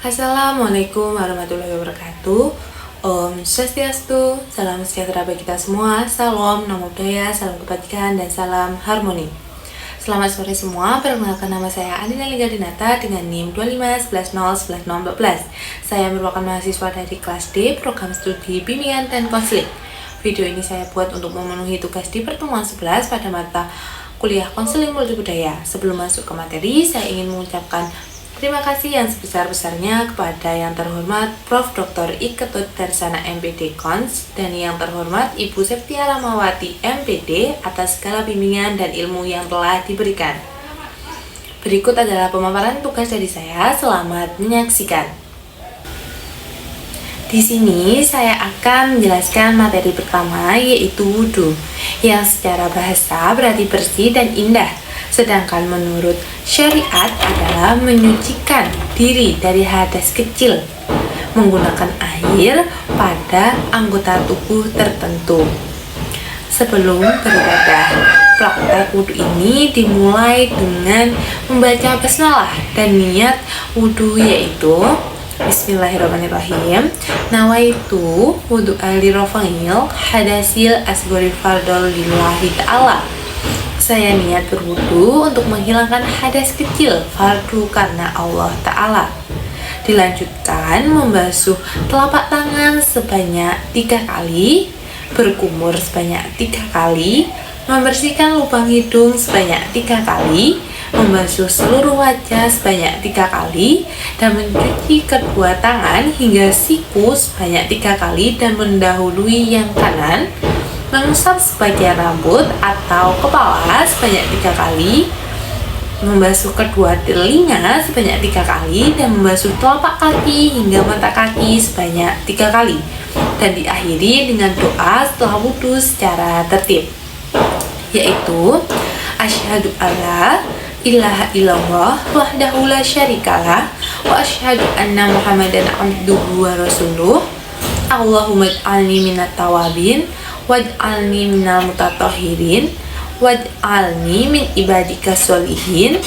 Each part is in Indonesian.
Assalamualaikum warahmatullahi wabarakatuh. Om Swastiastu, salam sejahtera bagi kita semua. Salam, namo buddhaya, salam kebajikan, dan salam harmoni. Selamat sore semua, perkenalkan nama saya Andina Lingga Dinata dengan NIM 2511011014. Saya merupakan mahasiswa dari kelas D, program studi bimbingan dan konseling. Video ini saya buat untuk memenuhi tugas di pertemuan 11 pada mata kuliah konseling multibudaya. Sebelum masuk ke materi, saya ingin mengucapkan terima kasih yang sebesar-besarnya kepada yang terhormat Prof. Dr. I. Ketut Darsana MPD Kons dan yang terhormat Ibu Septia Ramawati MPD atas segala bimbingan dan ilmu yang telah diberikan. Berikut adalah pemaparan tugas dari saya, selamat menyaksikan. Di sini saya akan menjelaskan materi pertama, yaitu wudhu, yang secara bahasa berarti bersih dan indah. Sedangkan menurut syariat adalah menyucikan diri dari hadas kecil menggunakan air pada anggota tubuh tertentu. Sebelum beribadah, praktek wudhu ini dimulai dengan membaca basmalah dan niat wudhu, yaitu Bismillahirrahmanirrahim. Nawaitu wudhu alirofangil hadasil asgori fardol lillahi ta'ala. Saya niat berwudu untuk menghilangkan hadas kecil fardu karena Allah Ta'ala. Dilanjutkan membasuh telapak tangan sebanyak 3 kali, berkumur sebanyak 3 kali, membersihkan lubang hidung sebanyak 3 kali, membasuh seluruh wajah sebanyak 3 kali, dan mencuci kedua tangan hingga siku sebanyak 3 kali, dan mendahului yang kanan, mengusap sebagian rambut atau kepala sebanyak 3 kali, membasuh kedua telinga sebanyak 3 kali, dan membasuh telapak kaki hingga mata kaki sebanyak 3 kali, dan diakhiri dengan doa setelah wudhu secara tertib, yaitu asyhadu alla ilaha illallah wahdahu la syarikalah wa asyhadu anna muhammadan abduhu wa rasuluh. Allahumma ij'alni minat tawabin waj'alni minal mutatahhirin waj'alni min ibadika sholihin.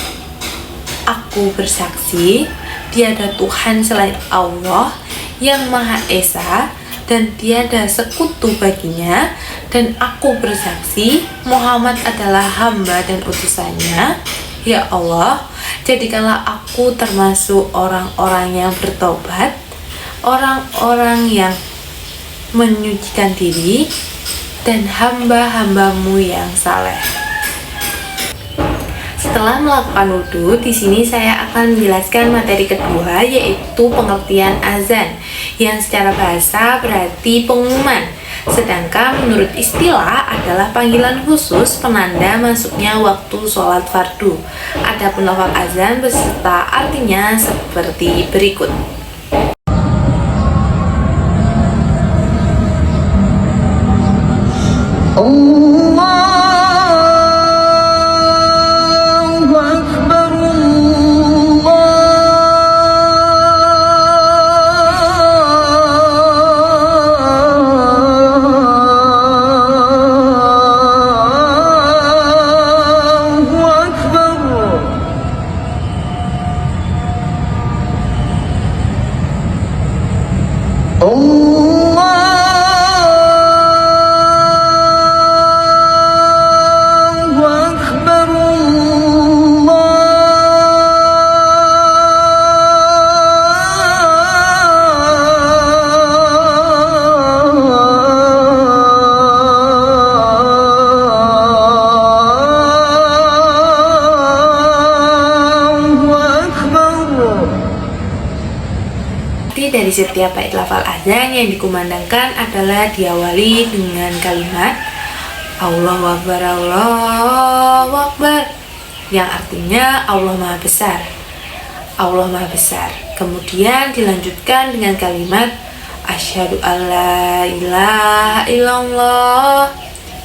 Aku bersaksi tiada Tuhan selain Allah yang Maha Esa dan tiada sekutu baginya, dan aku bersaksi Muhammad adalah hamba dan utusannya. Ya Allah, jadikanlah aku termasuk orang-orang yang bertobat, orang-orang yang menyucikan diri, dan hamba-hambamu yang saleh. Setelah melakukan wudhu, di sini saya akan menjelaskan materi kedua, yaitu pengertian azan, yang secara bahasa berarti pengumuman, sedangkan menurut istilah adalah panggilan khusus penanda masuknya waktu sholat fardu. Adapun lafaz azan beserta artinya seperti berikut. Dari setiap bait lafal azan yang dikumandangkan adalah diawali dengan kalimat Allahu Akbar, Allahu Akbar, yang artinya Allah Maha Besar, Allah Maha Besar. Kemudian dilanjutkan dengan kalimat asyhadu alla ilaha illallah,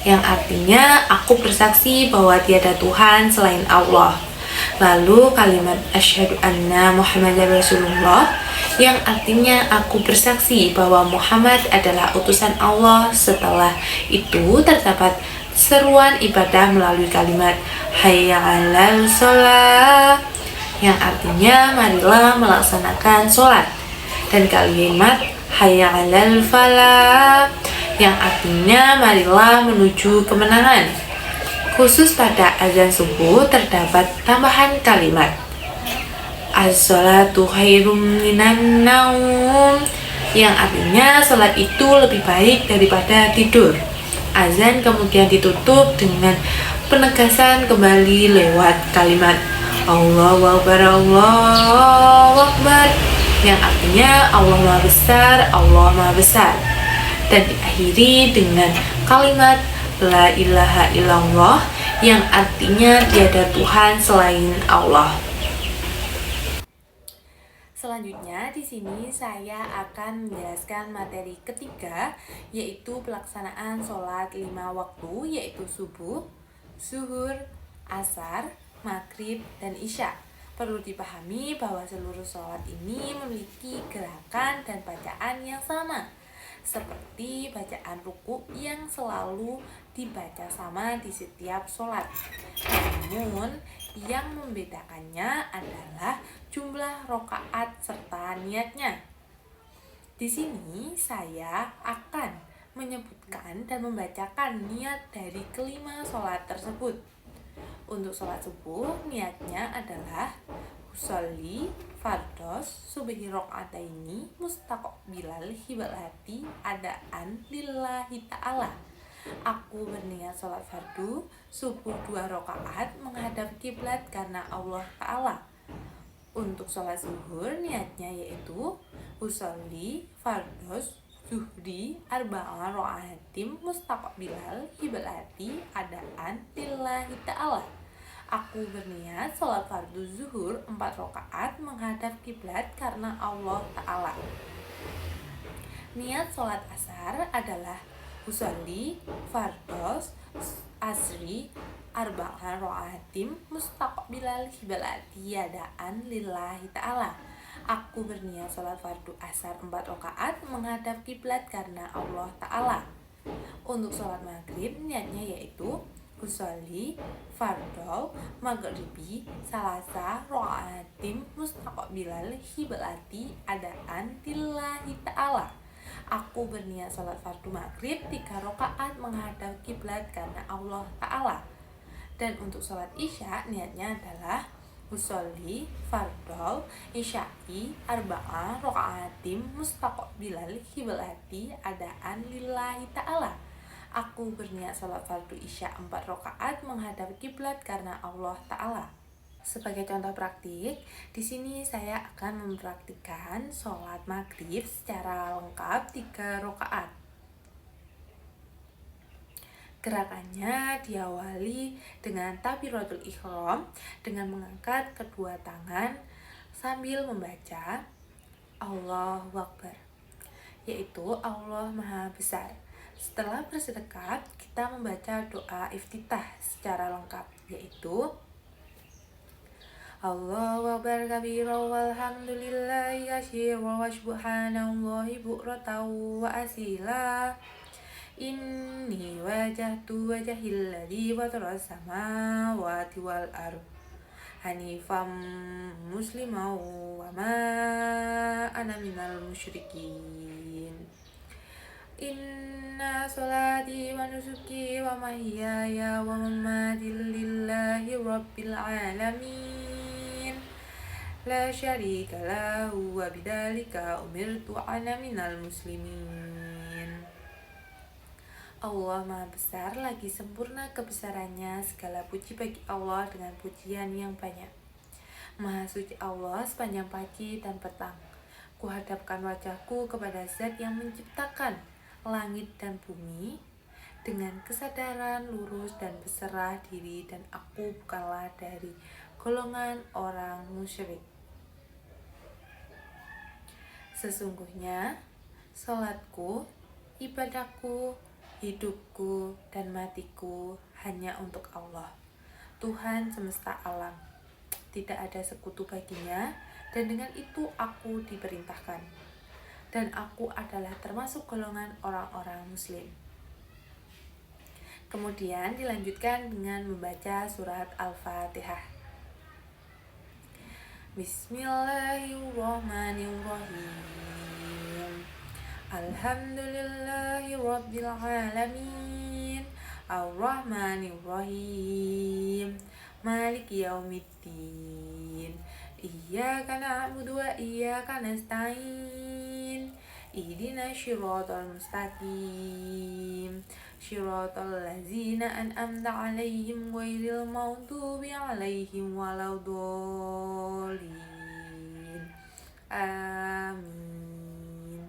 yang artinya aku bersaksi bahwa tiada Tuhan selain Allah. Lalu kalimat asyhadu anna muhammadar rasulullah, yang artinya aku bersaksi bahwa Muhammad adalah utusan Allah. Setelah itu terdapat seruan ibadah melalui kalimat hayya 'alal shalah, yang artinya marilah melaksanakan sholat, dan kalimat hayya 'alal falah yang artinya marilah menuju kemenangan. Khusus pada azan subuh terdapat tambahan kalimat as-sholatu khairum minan naum yang artinya sholat itu lebih baik daripada tidur. Azan kemudian ditutup dengan penegasan kembali lewat kalimat Allahu Akbar, Allahu Akbar yang artinya Allah Maha Besar, Allah Maha Besar, dan diakhiri dengan kalimat La ilaha illallah yang artinya tiada Tuhan selain Allah. Selanjutnya di sini saya akan menjelaskan materi ketiga, yaitu pelaksanaan sholat 5 waktu, yaitu subuh, zuhur, asar, maghrib, dan isya. Perlu dipahami bahwa seluruh sholat ini memiliki gerakan dan bacaan yang sama, seperti bacaan ruku yang selalu dibaca sama di setiap sholat. Namun yang membedakannya adalah jumlah rokaat serta niatnya. Di sini saya akan menyebutkan dan membacakan niat dari kelima sholat tersebut. Untuk sholat subuh, niatnya adalah usolli fardos subhi rok'ataini mustaqbilal hibalati adaan lillahi ta'ala. Aku berniat sholat fardu subuh 2 rakaat menghadap kiblat karena Allah Ta'ala. Untuk sholat zuhur niatnya yaitu usolli fardos zuhri arba'a ra'atim mustaqbilal hibalati adaan lillahi ta'ala. Aku berniat sholat fardu zuhur 4 rakaat menghadap kiblat karena Allah Ta'ala. Niat sholat asar adalah usolli fardos asri arba'an ro'atim mustaqbilal hibalati yadaan lillahi ta'ala. Aku berniat sholat fardu asar 4 rakaat menghadap kiblat karena Allah Ta'ala. Untuk sholat maghrib niatnya yaitu usolli fardol maghribi salasa ro'atim mustaqbilal hibalati adaan lillahi ta'ala. Aku berniat sholat fardu maghrib 3 rakaat menghadap kiblat karena Allah Ta'ala. Dan untuk sholat isya niatnya adalah usolli fardol isya'i arba'a rakaatim mustaqbilal hibalati adaan lillahi ta'ala. Aku berniat sholat fardu isya 4 rakaat menghadap kiblat karena Allah Ta'ala. Sebagai contoh praktik, di sini saya akan mempraktikkan sholat maghrib secara lengkap 3 rakaat. Gerakannya diawali dengan takbiratul ihram dengan mengangkat kedua tangan sambil membaca Allahu Akbar, yaitu Allah Maha Besar. Setelah bersedekap, kita membaca doa iftitah secara lengkap, yaitu Allahu Akbar kabira walhamdulillahi katsira wa subhanallahi bukratan wa asila. Inni wajahtu wajhil ladzi fatara samawati wal ardh hanifan musliman wa ma ana minal musyrikin. Inna sholati wa nusuki wa mahyaya wa mamati lillahi rabbil alamin la syarika lahu wa bidzalika umirtu ana minal muslimin. Allah Maha Besar lagi sempurna kebesarannya, segala puji bagi Allah dengan pujian yang banyak. Maha suci Allah sepanjang pagi dan petang. Kuhadapkan wajahku kepada Zat yang menciptakan langit dan bumi dengan kesadaran lurus dan berserah diri, dan aku bukanlah dari golongan orang musyrik. Sesungguhnya sholatku, ibadahku, hidupku, dan matiku hanya untuk Allah, Tuhan semesta alam. Tidak ada sekutu baginya, dan dengan itu aku diperintahkan. Dan aku adalah termasuk golongan orang-orang muslim. Kemudian dilanjutkan dengan membaca surat Al-Fatihah. Bismillahirrahmanirrahim. Alhamdulillahi rabbil alamin. Ar-Rahmanirrahim. Maliki yaumiddin. Iyyaka na'budu wa iyyaka nasta'in. Ihdinas siratal mustaqim. Siratal ladzina an'amta 'alaihim ghairil maghdubi 'alaihim waladdallin. Amin.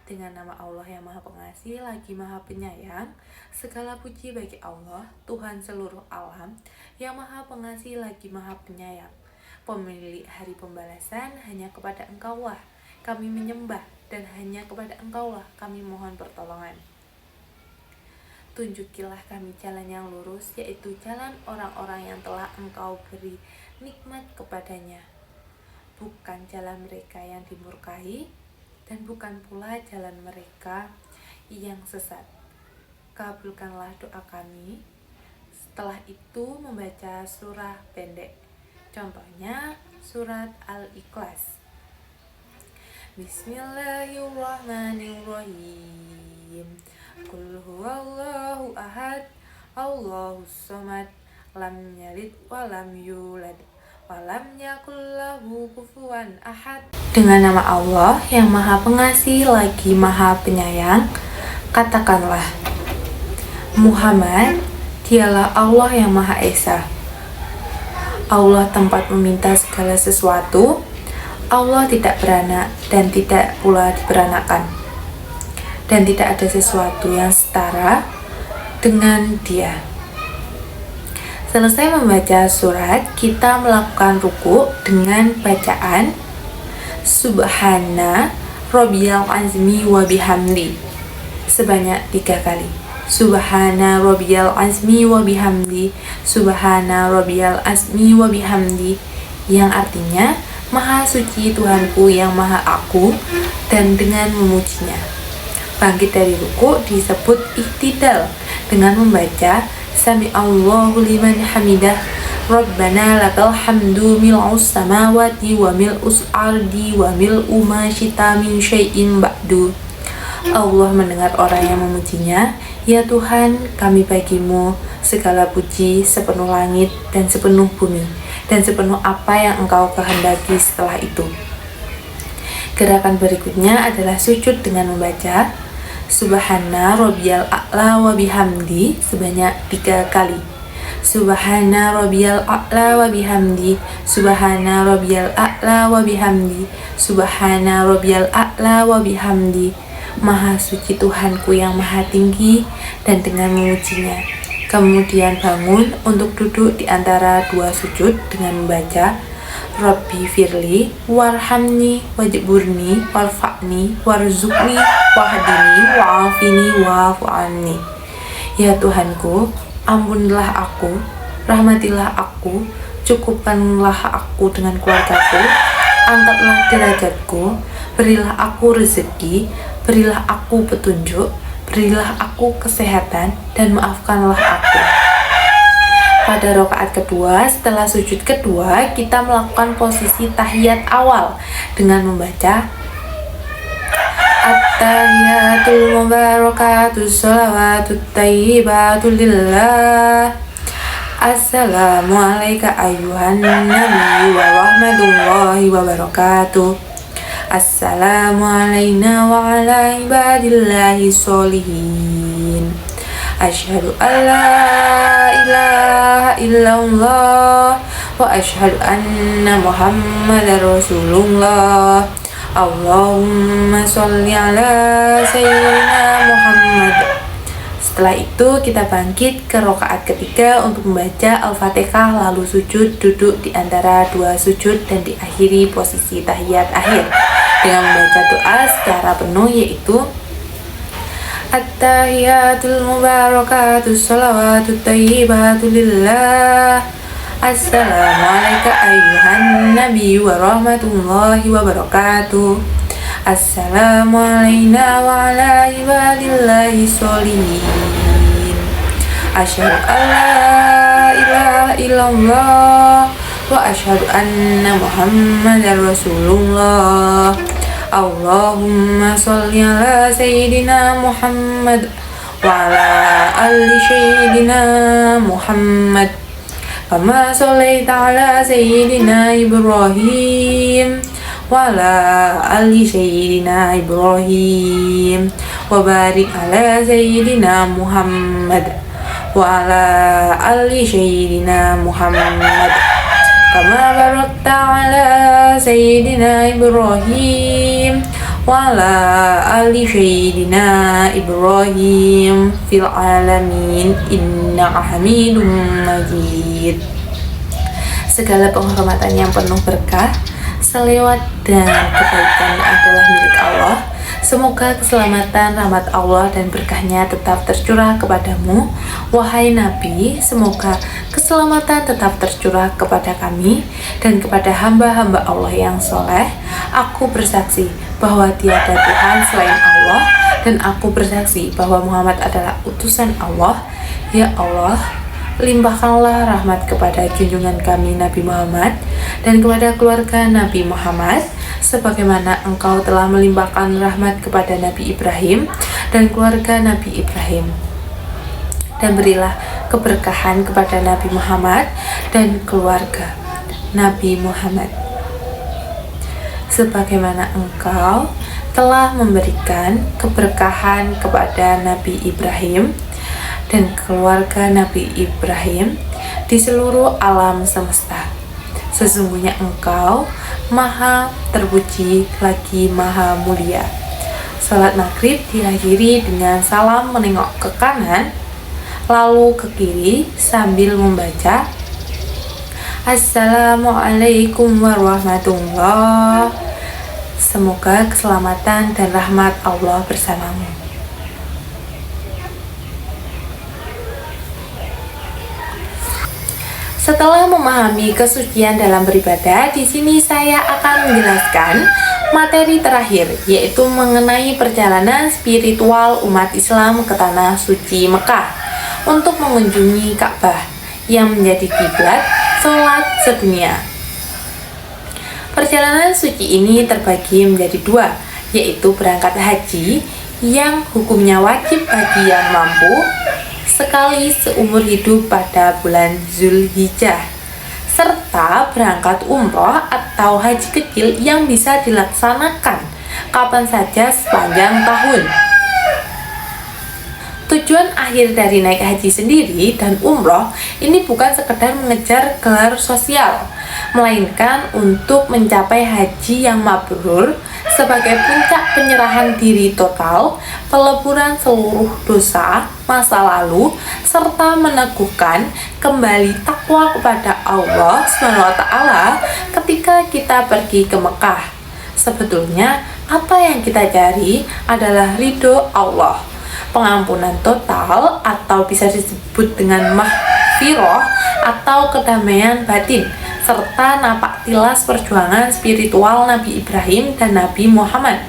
Dengan nama Allah yang Maha Pengasih lagi Maha Penyayang, segala puji bagi Allah, Tuhan seluruh alam, yang Maha Pengasih lagi Maha Penyayang. Pemilik hari pembalasan, hanya kepada Engkau-lah kami menyembah, dan hanya kepada Engkau-lah kami mohon pertolongan. Tunjukilah kami jalan yang lurus, yaitu jalan orang-orang yang telah Engkau beri nikmat kepadanya, bukan jalan mereka yang dimurkai, dan bukan pula jalan mereka yang sesat. Kabulkanlah doa kami. Setelah itu membaca surah pendek, contohnya surat Al-Ikhlas. Bismillahirrahmanirrahim. Qul huwallahu ahad, Allahus samad, lam yalid wa lam yulad wa lam yakul lahu kufuwan ahad. Dengan nama Allah yang Maha Pengasih lagi Maha Penyayang, katakanlah, Muhammad, dialah Allah yang Maha Esa. Allah tempat meminta segala sesuatu. Allah tidak beranak dan tidak pula diberanakan, dan tidak ada sesuatu yang setara dengan Dia. Selesai membaca surat, kita melakukan ruku dengan bacaan Subhana Rabbiyal Azmi wa bihamdi sebanyak 3 kali. Subhana Rabbiyal Azmi wa bihamdi, Subhana Rabbiyal Azmi wa bihamdi, yang artinya Maha suci Tuhanku yang Maha Agung, dan dengan memujinya. Bangkit dari ruku disebut ihtidal dengan membaca Sami Allahu liman hamidah, Rabbana lakal hamdu mil'us samawati wa mil'us ardi wa mil'u ma syita min syai'in ba'du. Allah mendengar orang yang memujinya. Ya Tuhan, kami bagimu segala puji sepenuh langit dan sepenuh bumi, dan sepenuh apa yang Engkau kehendaki setelah itu. Gerakan berikutnya adalah sujud dengan membaca Subhana Rabbiyal A'la wa bihamdi sebanyak 3 kali. Subhana Rabbiyal A'la wa bihamdi, Subhana Rabbiyal A'la wa bihamdi, Subhana Rabbiyal A'la wa bihamdi. Maha suci Tuhanku yang Maha tinggi, dan dengan memujinya. Kemudian bangun untuk duduk di antara 2 sujud dengan membaca Rabbi firli warhamni wajburni warfa'ni warzukni wahdini wa'afini wa'afu anni. Ya Tuhanku, ampunilah aku, rahmatilah aku, cukupkanlah aku dengan keluargaku, angkatlah derajatku, berilah aku rezeki, berilah aku petunjuk, berilah aku kesehatan, dan maafkanlah aku. Pada rakaat kedua, setelah sujud kedua, kita melakukan posisi tahiyat awal dengan membaca At-tahiyatul mubarakatus sholawatut thayyibatul lillah. Assalamualaikum ayuhan nabi wa rahmatullahi wa barakatuh. Assalamualaikum wa ala ibadillahi sholihin. Asyhadu an la ilaha illallah wa asyhadu anna Muhammadar Rasulullah. Allahumma sholli ala sayyidina Muhammad. Setelah itu kita bangkit ke rakaat ketiga untuk membaca Al-Fatihah, lalu sujud duduk di antara 2 sujud dan diakhiri posisi tahiyat akhir dengan membaca doa secara penuh, yaitu At-tahiyatul mubarakatus sholawatut thayyibatul lillah. Assalamualaikum ayuhan nabi wa rahmatullahi wa barakatuh. Assalamualaikum wa ala ibadillahi sholihin. Asyhadu an la ilaha illallah wa wa asyhadu anna Muhammadar Rasulullah. Allahumma sholli ala sayyidina Muhammad wa ala ali sayyidina Muhammad kama shallaita ala sayyidina Ibrahim wa ala ali sayyidina Ibrahim wa barik ala sayyidina Muhammad wa ala ali sayyidina Muhammad kama barakta ala sayyidina Ibrahim wa ala ali sayyidina Ibrahim fil alamin innaka Hamidum Majid. Segala penghormatan yang penuh berkah, selewat dan kebaikan adalah milik Allah. Semoga keselamatan, rahmat Allah dan berkahnya tetap tercurah kepadamu, wahai Nabi. Semoga keselamatan tetap tercurah kepada kami dan kepada hamba-hamba Allah yang soleh. Aku bersaksi bahwa tiada Tuhan selain Allah, dan aku bersaksi bahwa Muhammad adalah utusan Allah. Ya Allah, limpahkanlah rahmat kepada junjungan kami Nabi Muhammad dan kepada keluarga Nabi Muhammad, sebagaimana Engkau telah melimpahkan rahmat kepada Nabi Ibrahim dan keluarga Nabi Ibrahim. Dan berilah keberkahan kepada Nabi Muhammad dan keluarga Nabi Muhammad, sebagaimana Engkau telah memberikan keberkahan kepada Nabi Ibrahim dan keluarga Nabi Ibrahim di seluruh alam semesta. Sesungguhnya Engkau Maha terpuji lagi Maha mulia. Salat maghrib diakhiri dengan salam menengok ke kanan, lalu ke kiri sambil membaca Assalamualaikum warahmatullahi. Semoga keselamatan dan rahmat Allah bersamamu. Setelah memahami kesucian dalam beribadah, di sini saya akan menjelaskan materi terakhir, yaitu mengenai perjalanan spiritual umat Islam ke tanah suci Mekah untuk mengunjungi Ka'bah yang menjadi kiblat sholat sedunia. Perjalanan suci ini terbagi menjadi dua, yaitu berangkat haji yang hukumnya wajib bagi yang mampu sekali seumur hidup pada bulan Zulhijjah, serta berangkat umroh atau haji kecil yang bisa dilaksanakan kapan saja sepanjang tahun. Tujuan akhir dari naik haji sendiri dan umroh ini bukan sekedar mengejar gelar sosial, melainkan untuk mencapai haji yang mabrur sebagai puncak penyerahan diri total, peleburan seluruh dosa masa lalu, serta meneguhkan kembali takwa kepada Allah SWT ketika kita pergi ke Mekah. Sebetulnya apa yang kita cari adalah ridho Allah, pengampunan total atau bisa disebut dengan maghfirah atau kedamaian batin, serta napak tilas perjuangan spiritual Nabi Ibrahim dan Nabi Muhammad.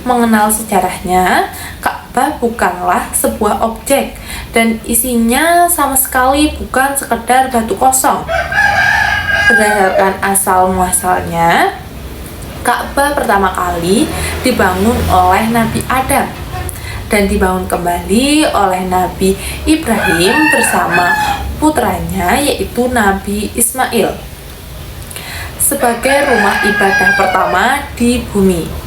Mengenal sejarahnya, Ka'bah bukanlah sebuah objek dan isinya sama sekali bukan sekedar batu kosong. Berdasarkan asal muasalnya, Ka'bah pertama kali dibangun oleh Nabi Adam dan dibangun kembali oleh Nabi Ibrahim bersama putranya, yaitu Nabi Ismail, sebagai rumah ibadah pertama di bumi.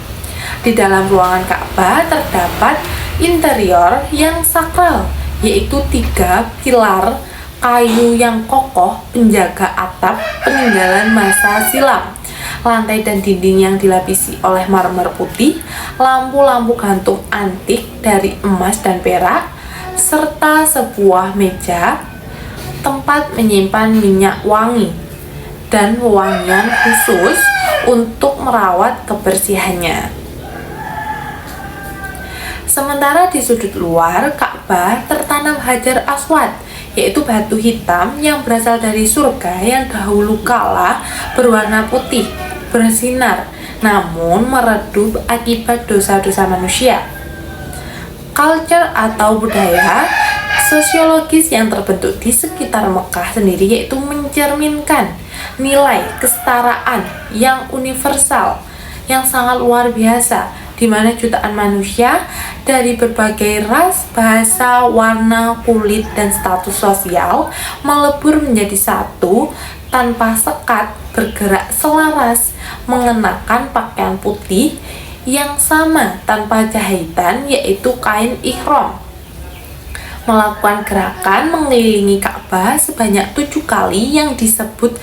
Di dalam ruangan Ka'bah terdapat interior yang sakral, yaitu 3 pilar kayu yang kokoh penjaga atap peninggalan masa silam, lantai dan dinding yang dilapisi oleh marmer putih, lampu-lampu gantung antik dari emas dan perak, serta sebuah meja tempat menyimpan minyak wangi dan wewangian khusus untuk merawat kebersihannya. Sementara di sudut luar Ka'bah tertanam Hajar Aswad, yaitu batu hitam yang berasal dari surga yang dahulu kala berwarna putih, bersinar, namun meredup akibat dosa-dosa manusia. Culture atau budaya sosiologis yang terbentuk di sekitar Mekah sendiri, yaitu mencerminkan nilai kesetaraan yang universal, yang sangat luar biasa, di mana jutaan manusia dari berbagai ras, bahasa, warna, kulit, dan status sosial melebur menjadi satu tanpa sekat, bergerak selaras, mengenakan pakaian putih yang sama tanpa jahitan, yaitu kain ihram, melakukan gerakan mengelilingi Ka'bah sebanyak 7 kali yang disebut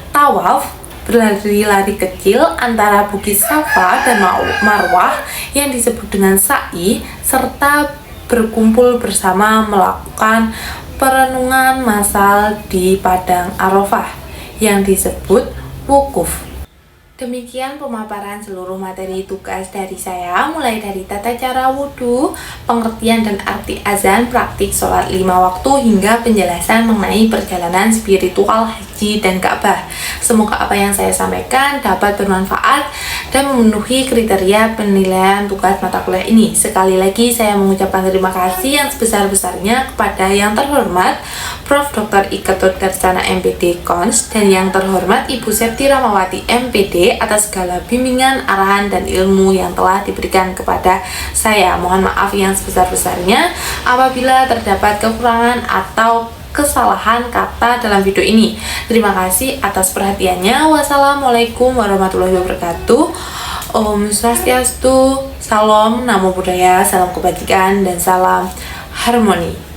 tawaf, berlari-lari kecil antara Bukit Safa dan Marwah yang disebut dengan sa'i, serta berkumpul bersama melakukan perenungan massal di Padang Arafah yang disebut wukuf. Demikian pemaparan seluruh materi tugas dari saya, mulai dari tata cara wudhu, pengertian dan arti azan, praktik sholat 5 waktu, hingga penjelasan mengenai perjalanan spiritual haji dan Ka'bah. Semoga apa yang saya sampaikan dapat bermanfaat dan memenuhi kriteria penilaian tugas mata kuliah ini. Sekali lagi saya mengucapkan terima kasih yang sebesar-besarnya kepada yang terhormat Prof. Dr. Ika Turgarsana MPD Kons dan yang terhormat Ibu Septi Ramawati MPD atas segala bimbingan, arahan, dan ilmu yang telah diberikan kepada saya. Mohon maaf yang sebesar-besarnya apabila terdapat kekurangan atau kesalahan kata dalam video ini. Terima kasih atas perhatiannya. Wassalamualaikum warahmatullahi wabarakatuh. Om Swastiastu, Salam, Namo Buddhaya, salam kebajikan, dan salam harmoni.